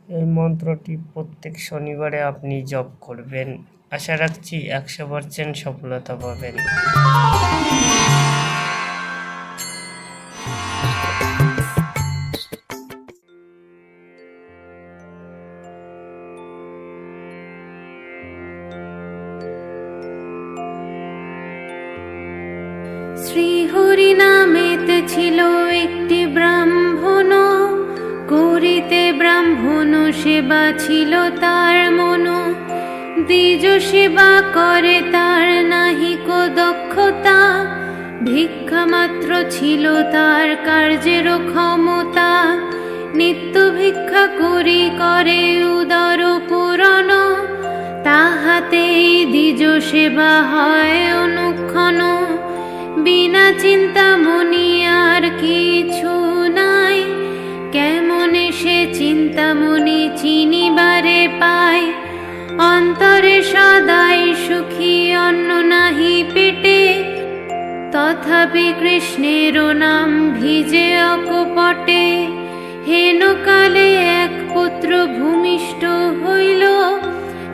এই মন্ত্রটি প্রত্যেক শনিবারে আপনি জপ করবেন। আশা রাখছি 100% সফলতা পাবেন। শ্রীহরি নামেতে ছিল একটি ব্রাহ্মণ, করিতে ব্রাহ্মণ সেবা ছিল তার মন। দ্বিজ সেবা করে তার নাহিক দক্ষতা, ভিক্ষা মাত্র ছিল তার কার্যের ক্ষমতা। নিত্য ভিক্ষা করি করে উদর পূরণ, তাহাতেই দ্বিজ সেবা হয় অনুক্ষণ। বিনা চিন্তামণি আর কিছু নাই, কেমনে সে চিন্তামণি চিনিবারে পায়। অন্তরে সদাই সুখী অন্ন নাহি পেটে, তথাপি কৃষ্ণের নাম ভিজে অকপটে। হেনকালে এক পুত্র ভূমিষ্ঠ হইল,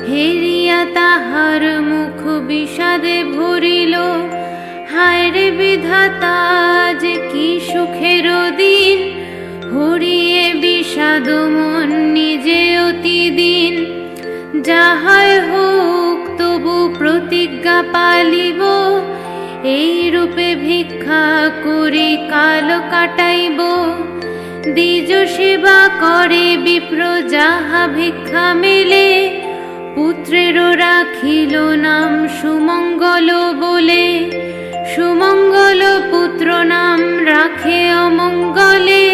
হেরিয়া তাহার মুখ বিষাদে ভরিল। হায়রে বিধাতা যে কি সুখের দিন, হরিয়ে বিষাদ মন নিজে অতিদিন। যাহাই হোক তবু প্রতিজ্ঞা পালিব, এই রূপে ভিক্ষা করি কাল কাটাইব। দ্বিজ সেবা করে বিপ্র যাহা ভিক্ষা মেলে, পুত্রেরও রাখিল নাম সুমঙ্গল বলে। সুমঙ্গল পুত্র নাম রাখে অমঙ্গলে,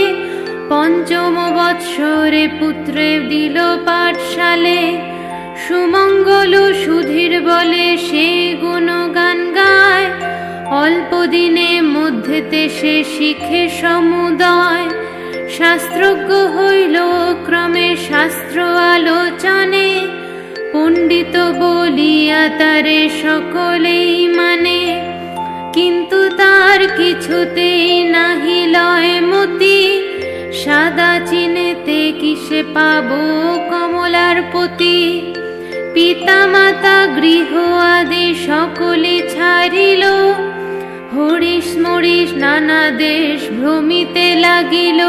পঞ্চম বৎসরে পুত্রে দিল পাঠশালে। সুমঙ্গল সুধীর বলে সে গুণগান গায়, অল্প দিনে মধ্যেতে সে শিখে সমুদয়। শাস্ত্রজ্ঞ হইল ক্রমে শাস্ত্র আলোচনে, পণ্ডিত বলিয়া তারে সকলেই মানে। কিন্তু তার কিছুতেই নাহি লয় মতি, সাদা চিনেতে কিসে পাব কমলার পতি। পিতা মাতা গৃহ আদি সকলে ছাড়িল, হরিশ মরিশ নানা দেশ ভ্রমিতে লাগিল।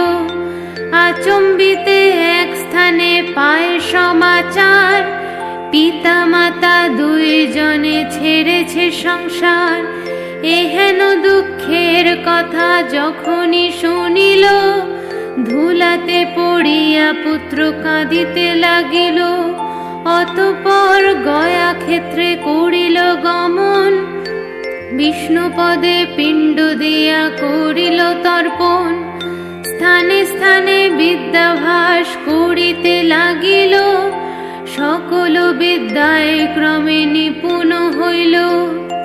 আচম্বিতে এক স্থানে পায় সমাচার, পিতা মাতা দুইজনে ছেড়েছে সংসার। এহেন দুঃখের কথা যখনই শুনিল, ধুলাতে পড়িয়া পুত্র কাঁদিতে লাগিল। অতঃপর গয়া ক্ষেত্রে করিল গমন, বিষ্ণুপদে পিণ্ড দিয়া করিল তর্পণ। স্থানে স্থানে বিদ্যাভাস করিতে লাগিল, সকল বিদ্যায় ক্রমে নিপুণ হইল।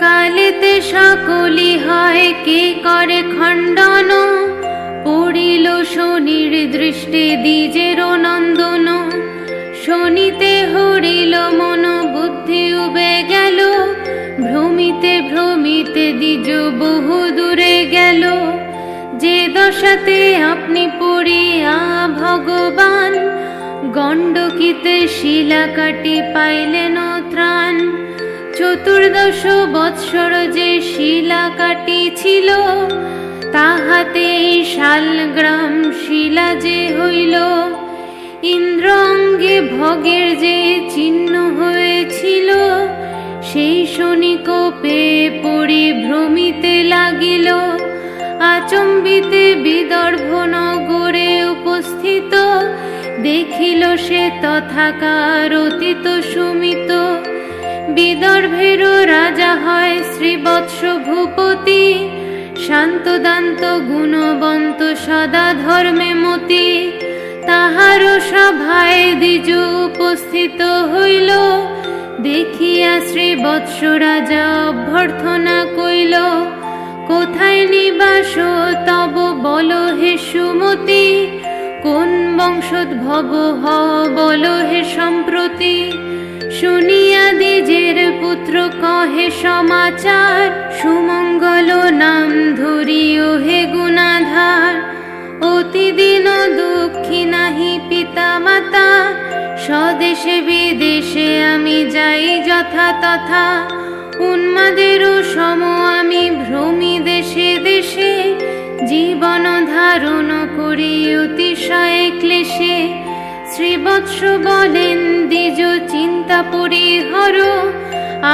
কালেতে সকলি হয় কে করে খণ্ডন, পড়িল শনির দৃষ্টি দ্বিজের নন্দন। শনিতে হরিল মন বুদ্ধি উবে গেল, ভ্রমিতে ভ্রমিতে দ্বিজ বহু দূরে গেল। যে দশাতে আপনি পড়িয়া ভগবান, গণ্ডকিতে শিলা কাটি পাইলেন ত্রাণ। চতুর্দশ বৎসর যে শিলা কাটি ছিল, তাহাতেই শালগ্রাম শিলা যে হইল। ইন্দ্র অঙ্গে ভগের যে চিহ্ন হয়েছিল, সেই শনি কোপে পড়ি ভ্রমিতে লাগিল। আচম্বিতে বিদর্ভ নগরে উপস্থিত, দেখিল সে তথাকার অতীত সুমিত। বিদর্ভেরও রাজা হয় শ্রীবৎস ভূপতি, শান্ত দান্ত গুণবন্ত সদা ধর্মে মতি। তাহারও সভায় দ্বিজ উপস্থিত হইল, দেখিয়া শ্রীবৎস রাজা অভ্যর্থনা কইল। কোথায় নিবাস তব বল হে সুমতি, কোন বংশোদ্ভব হও বল হে সম্প্রতি। শুনিয়া দ্বিজের পুত্র কহে সমাচার, সুমঙ্গল নাম ধরিও হে গুণাধার। অতিদিন দুঃখী নাহি পিতা মাতা, স্বদেশে বিদেশে আমি যাই যথা তথা, উন্মাদেরও সম আমি ভ্রমি দেশে দেশে, জীবন ধারণ করি অতিশয় ক্লেশে। শ্রীবৎস বলেন দ্বিজ চিন্তা পরিহর,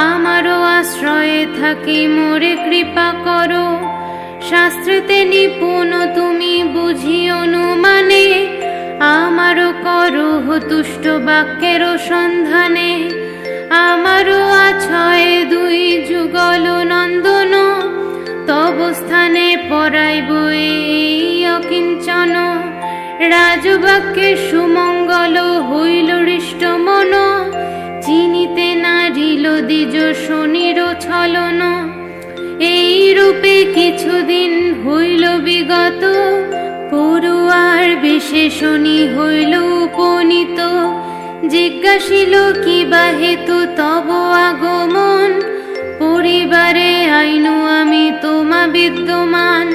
আমারও আশ্রয়ে থাকি মোরে কৃপা করো। শাস্ত্রেতে নিপুণ তুমি বুঝি অনুমানে, আমারও করো তুষ্ট বাক্যের সন্ধানে। আমারও আছয় দুই যুগল নন্দন, তব স্থানে পরাইব এই অকিঞ্চন। রাজবাক্যে সুমঙ্গল হইল হৃষ্ট মন, চিনিতে নারিল দ্বিজ শনির ছলন। এই রূপে কিছুদিন হইল বিগত, পড়ুয়ার বেশে শনি হইল উপনীত। জিজ্ঞাসিল কিবা হেতু তব আগমন, পরিবারে আইনু আমি তোমা বিদ্যমান।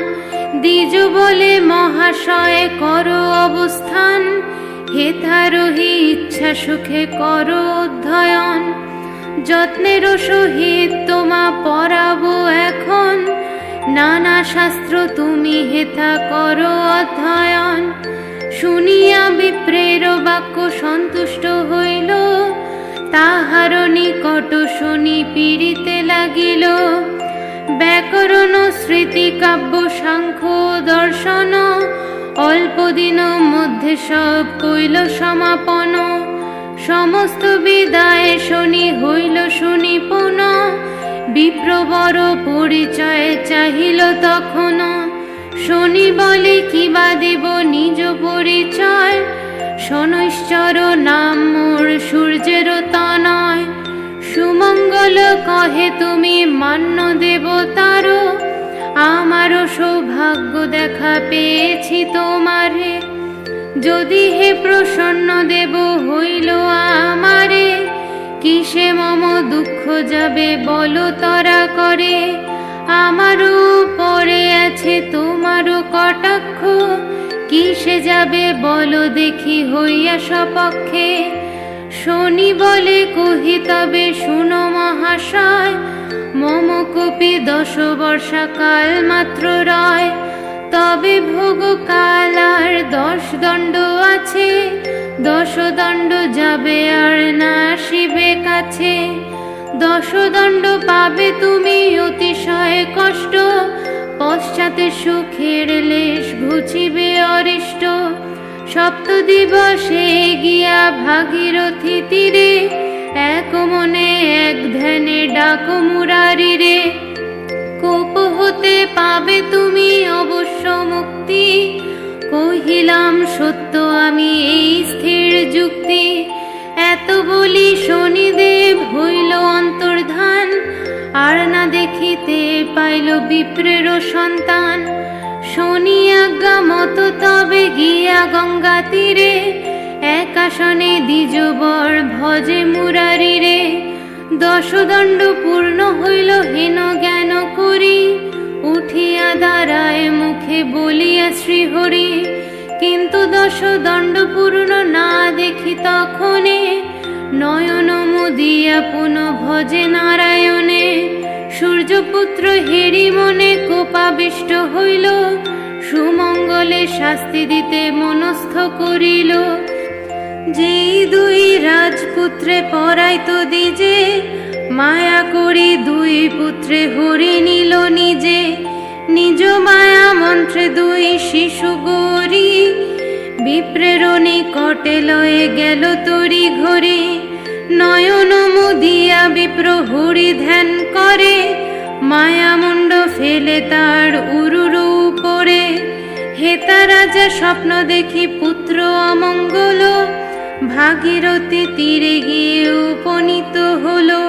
দ্বিজ বলে মহাশয় করো অবস্থান, হেথারহি ইচ্ছা সুখে করো অধ্যয়ন। যত্নের সহিত তোমা পড়াবো এখন, নানা শাস্ত্র তুমি হেথা করো অধ্যয়ন। শুনিয়া বিপ্রের বাক্য সন্তুষ্ট হইল, তাহার নিকট শনি পীড়িতে লাগিল। ব্যাকরণ স্মৃতি কাব্য সাংখ্য দর্শন, অল্প দিন মধ্যে সব কইল সমাপন। সমস্ত বিদায় শনি হইল সুনিপুণ, বিপ্রবর পরিচয় চাহিল তখন। শনি বলে কিবা দেব নিজ পরিচয়, শনৈশ্চর নাম মোর সূর্যের তনয়। সুমঙ্গল কহে তুমি মান্য দেবতার, আমারও সৌভাগ্য দেখা পেয়েছি তোমারে। যদি হে প্রসন্ন দেব হইল আমারে, কিসে মম দুঃখ যাবে বলো তরা করে। আমারও পরে আছে তোমারও কটাক্ষ, কিসে যাবে বলো দেখি হইয়া সপক্ষে। শনি বলে কহি তবে শুনো মহাশয়, মম কপি 10 বর্ষাকাল মাত্র রয়। তবে ভোগ কাল আর 10 দণ্ড আছে, 10 দণ্ড যাবে আর না আসিবে কাছে। 10 দণ্ড পাবে তুমি অতিশয় কষ্ট, পশ্চাতে সুখের লেশ ঘুচিবে অরিষ্ট। সপ্ত দিবসে গিয়া ভাগীরথী তীরে, এক মনে এক ধ্যানে ডাকো মুরারি রে। কোপ হতে পাবে তুমি অবশ্য মুক্তি, কহিলাম সত্য আমি এই স্থির যুক্তি। এত বলি শনিদেব হইল অন্তর্ধান, আর না দেখিতে পাইল বিপ্রের সন্তান। শনি আজ্ঞা মত তবে গিয়া গঙ্গা তীরে, এক আসনে দ্বিজবর ভজে মুরারি রে। 10 দণ্ড পূর্ণ হইল হেন জ্ঞান করি, উঠিয়া দাঁড়ায় মুখে বলিয়া শ্রীহরি। কিন্তু 10 দণ্ড পূর্ণ না দেখি তখনে, নয়ন মুদিয়া পুনঃ ভজে নারায়ণে। সূর্যপুত্র হেরি মনে কোপাবিষ্ট হইল, সুমঙ্গলে শাস্তি দিতে মনস্থ করিল। যেই 2 রাজপুত্রে পরাইত দ্বিজে, মায়া করি 2 পুত্রে হরি নিল নিজে। নিজ মায়া মন্ত্রে 2 শিশু গৌরী, বিপ্রের নিকটে লয়ে গেল তরি ঘড়ি। নয়ন মুদিয়া বিপ্র হরি ধ্যান করে, মায়া মুন্ড ফেলে তার উরুর উপরে। হেতা রাজা স্বপ্ন দেখি পুত্র অমঙ্গল, ভাগীরথী তীরে গিয়ে উপনীত হলো।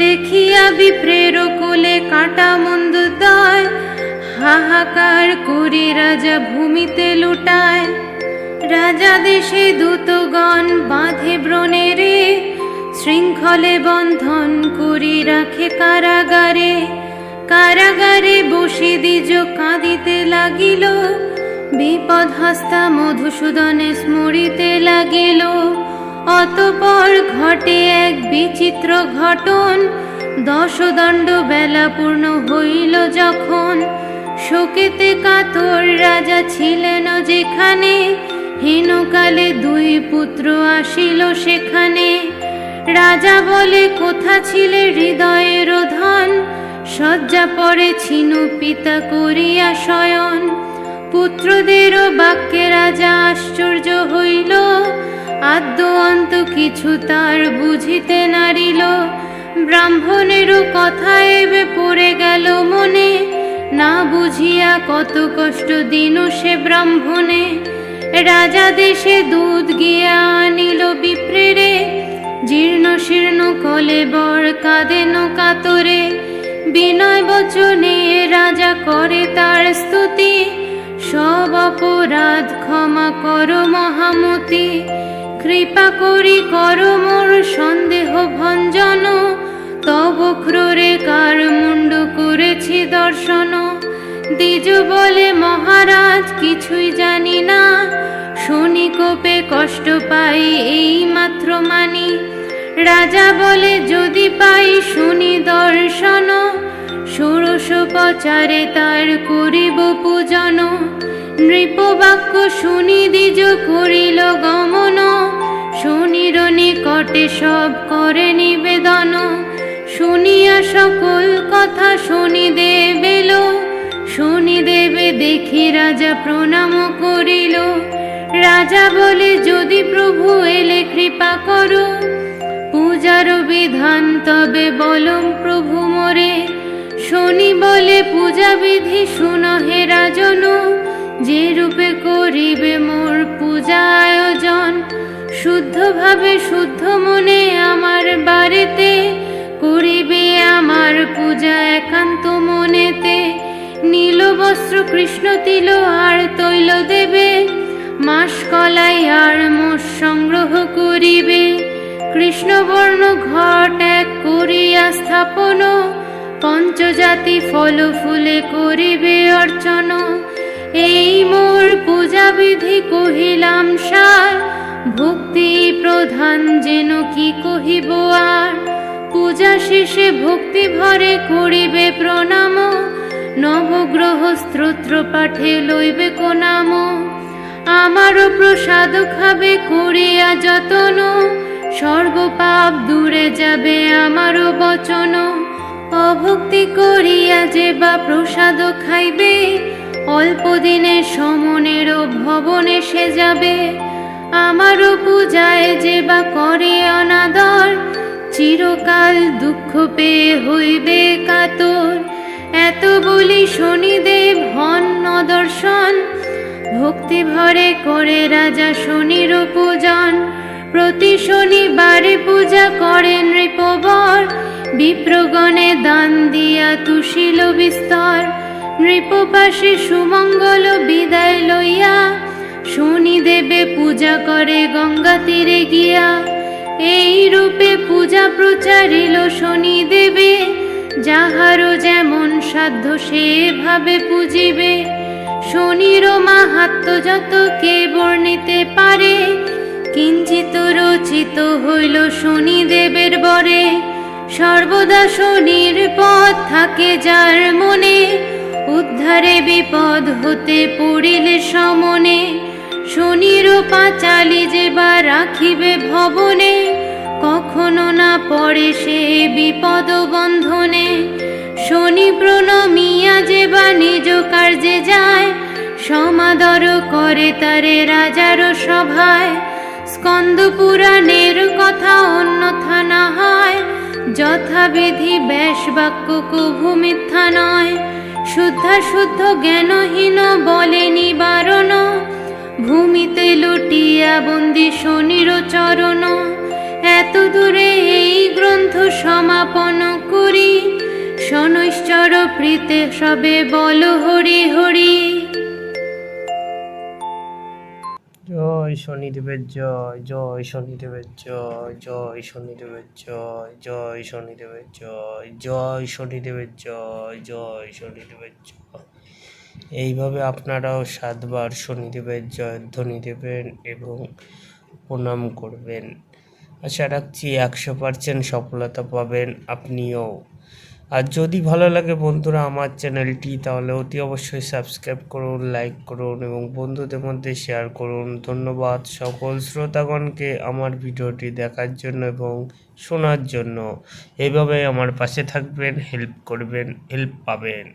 দেখিয়া বিপ্রের কোলে কাটা মন্দোদয়, হাহাকার করি রাজা ভূমিতে লুটায়। রাজা দেশে দূতগণ বাঁধে ব্রণে রে, শৃঙ্খলে বন্ধন করি রাখে কারাগারে। কারাগারে বসে দ্বিজ কাঁদিতে লাগিল, বিপদ হস্তা মধুসূদনে স্মরিতে লাগিল। অতঃপর ঘটে এক বিচিত্র ঘটন। 10 দণ্ড বেলা পূর্ণ হইল যখন, শোকেতে কাতর রাজা ছিলেন যেখানে, হীনকালে 2 পুত্র আসিল সেখানে। রাজা বলে, কোথা ছিলে হৃদয়ের ধন, শয্যা পরে ছিনু পিতা করিয়া শয়ন। পুত্রদেরও বাক্যে রাজা আশ্চর্য হইল, আদ্য অন্ত কিছু তার বুঝিতে নারিল। ব্রাহ্মণেরও কথা এবে পড়ে গেল মনে, না বুঝিয়া কত কষ্ট দিন সে ব্রাহ্মণে। রাজা দেশে দুধ গিয়া আনিল বিপ্রেরে, জীর্ণ শীর্ণ কলেবর কাঁদেন কাতরে। বিনয় বচনে রাজা করে তার স্তুতি, সব অপরাধ ক্ষমা করো মহামতি। কৃপা করি করো মোর সন্দেহ ভঞ্জন, তব ক্রোরে কার মুণ্ড করেছি দর্শন। দ্বিজ বলে, মহারাজ কিছুই জানি না, শুনি কোপে কষ্ট পাই এই মাত্র মানি। রাজা বলে, যদি পাই শুনি দর্শন, ষোড়শোপচারে তার করিব পূজন। নৃপবাক্য শুনি দ্বিজ করিল গমন, শনির নিকটে সব করে নিবেদন। শুনিয়া সকল কথা শনিদেব এলো, শনিদেবে দেখি রাজা প্রণাম করিল। রাজা বলে, যদি প্রভু এলে কৃপা করো, পূজার বিধান তবে বলম প্রভু মোরে। শনি বলে, পূজা বিধি শুনো হে রাজন, যে রূপে করিবে মোর পূজা আয়োজন। শুদ্ধভাবে শুদ্ধ মনে আমার বাড়িতে, করিবে আমার পূজা একান্ত মনেতে। নীল বস্ত্র কৃষ্ণ তিল আর তৈল দেবে, মাস কলাই আর মোষ সংগ্রহ করিবে। কৃষ্ণবর্ণ ঘট এক করিয়া স্থাপন, পঞ্চজাতি ফল ফুলে করিবে অর্চন। এই মোর পূজা বিধি কহিলাম সার, ভক্তি প্রধান যেন কি কহিব আর। পূজা শেষে ভক্তি ভরে করিবে প্রণাম, নবগ্রহ স্তোত্র পাঠে লইবে নাম। আমারও প্রসাদ খাবে করিয়া যতন, সর্বপাপ দূরে যাবে আমারও বচন। অভক্তি করিয়া যে বা প্রসাদ খাইবে, অল্প দিনে সমনেরও ভবনে সে যাবে। আমারও পূজায় যে বা করে অনাদর, চিরকাল দুঃখ পেয়ে হইবে কাতর। এত বলি শনিদেব হন অদর্শন, ভক্তি ভরে করে রাজা শনির পূজন। প্রতি শনিবারে পূজা করেন নৃপবর, বিপ্রগণে দান দিয়া তুষিল বিস্তর। নৃপপাশে সুমঙ্গল বিদায় লইয়া, শনিদেবে পূজা করে গঙ্গা তীরে গিয়া। এই রূপে পূজা প্রচারিল শনিদেবে, যাহারও যেমন সাধ্য সেভাবে পূজিবে। শনির মাহাত্ম্য যত কে বর্ণিতে পারে, কিঞ্চিত রচিত হইল শনিদেবের বরে। সর্বদা শনির পথ থাকে যার মনে, উদ্ধারে বিপদ হতে পড়িলে সমনে। শনির পাঁচালি যে বা রাখিবে ভবনে, কখনো না পড়ে সে বিপদ বন্ধনে। শনি প্রণমিয়া যে বা নিজ কার্যে যায়, সমাদর করে তারে রাজার সভায়। স্কন্দ পুরাণের কথা অন্যথা না হয়, যথাবিধি ব্যাস বাক্য কভু মিথ্যা নয়। শুদ্ধ জ্ঞানহীন বলে নিবারণ, ভূমিতে লুটিয়া বন্দি শনির চরণ। এত দূরে এই গ্রন্থ সমাপন করি, শনৈশ্চর প্রীতে সবে বল হরি হরি। জয় শনিদেবের জয়, জয় শনিদেবের জয়, জয় শনিদেবের জয়, জয় শনিদেবের জয়, জয় শনিদেবের জয়, জয় শনিদেবের জয়। এইভাবে আপনারাও 7 বার শনিদেবের জয়ধ্বনি দেবেন এবং প্রণাম করবেন। আশা রাখছি 100% সফলতা পাবেন আপনিও। আর যদি ভালো লাগে বন্ধুরা আমার চ্যানেলটি, তাহলে অতি অবশ্যই সাবস্ক্রাইব করুন, লাইক করুন এবং বন্ধুদের মধ্যে শেয়ার করুন। ধন্যবাদ সকল শ্রোতাগণকে আমার ভিডিওটি দেখার জন্য এবং শোনার জন্য। এইভাবে আমার পাশে থাকবেন, হেল্প করবেন, হেল্প পাবেন।